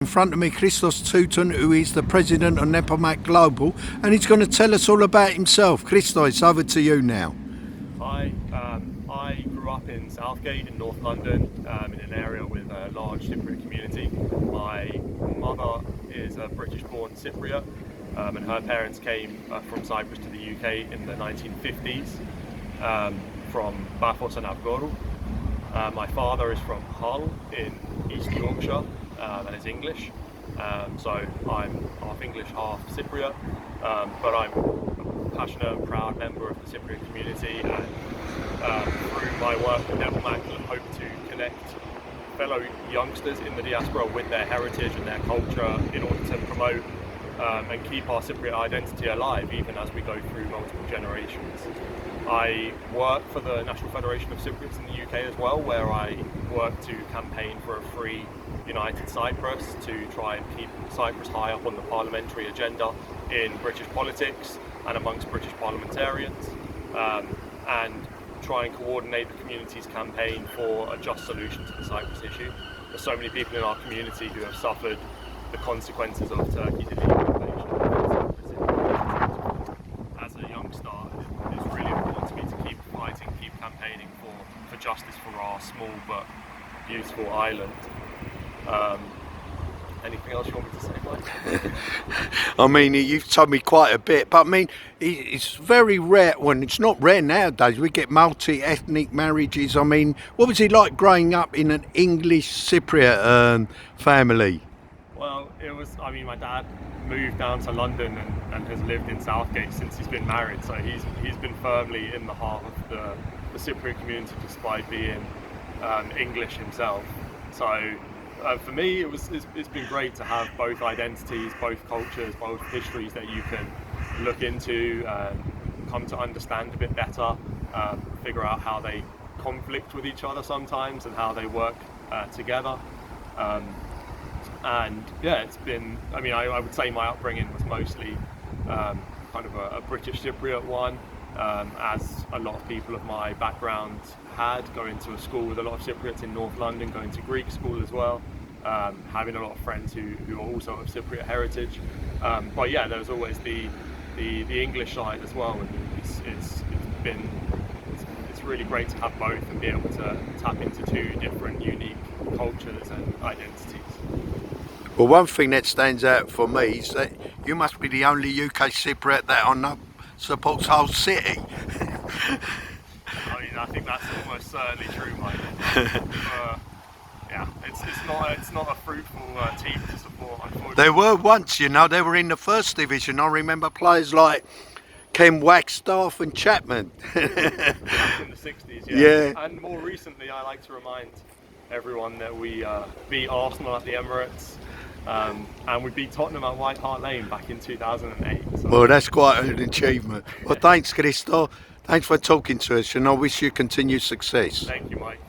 In front of me, Christos Tuton, who is the president of NEPOMAK Global, and he's going to tell us all about himself. Christos, over to you now. Hi, I grew up in Southgate in North London, in an area with a large Cypriot community. My mother is a British-born Cypriot, and her parents came from Cyprus to the UK in the 1950s, from Bafos and Avgoru. My father is from Hull in East Yorkshire, and is English, so I'm half English, half Cypriot, but I'm a passionate and proud member of the Cypriot community, and through my work with NEPOMAK I hope to connect fellow youngsters in the diaspora with their heritage and their culture in order to promote and keep our Cypriot identity alive even as we go through multiple generations. I work for the National Federation of Cypriots in the UK as well, where I work to campaign for a free united Cyprus, to try and keep Cyprus high up on the parliamentary agenda in British politics and amongst British parliamentarians, and try and coordinate the community's campaign for a just solution to the Cyprus issue. There's so many people in our community who have suffered the consequences of Turkey's illegal invasion. As a youngster, it's really important to me to keep fighting, keep campaigning for justice for our small but beautiful island. Anything else you want me to say, Mike? I mean, you've told me quite a bit, but I mean, it's very rare. Well, it's not rare nowadays. We get multi-ethnic marriages. I mean, what was it like growing up in an English Cypriot family? Well, I mean, my dad moved down to London and has lived in Southgate since he's been married, so he's been firmly in the heart of the Cypriot community despite being English himself. So for me, it's been great to have both identities, both cultures, both histories that you can look into, come to understand a bit better, figure out how they conflict with each other sometimes and how they work together. And yeah, it's been, I mean, I would say my upbringing was mostly kind of a British Cypriot one, as a lot of people of my background had, going to a school with a lot of Cypriots in North London, going to Greek school as well, having a lot of friends who are also of Cypriot heritage. But yeah, there's always the English side as well, and it's really great to have both and be able to tap into two different unique cultures and identities. Well, one thing that stands out for me is that you must be the only UK Cypriot that I know supports Hull City. I mean, I think that's almost certainly true, Mike. Yeah, it's not a fruitful team to support, unfortunately. They were once, you know, they were in the first division. I remember players like Ken Wagstaff and Chapman. Back in the 60s, Yeah. And more recently, I like to remind everyone that we beat Arsenal at the Emirates, and we beat Tottenham at White Hart Lane back in 2008. So. Well, that's quite an achievement. Well, thanks, Christo. Thanks for talking to us, and I wish you continued success. Thank you, Mike.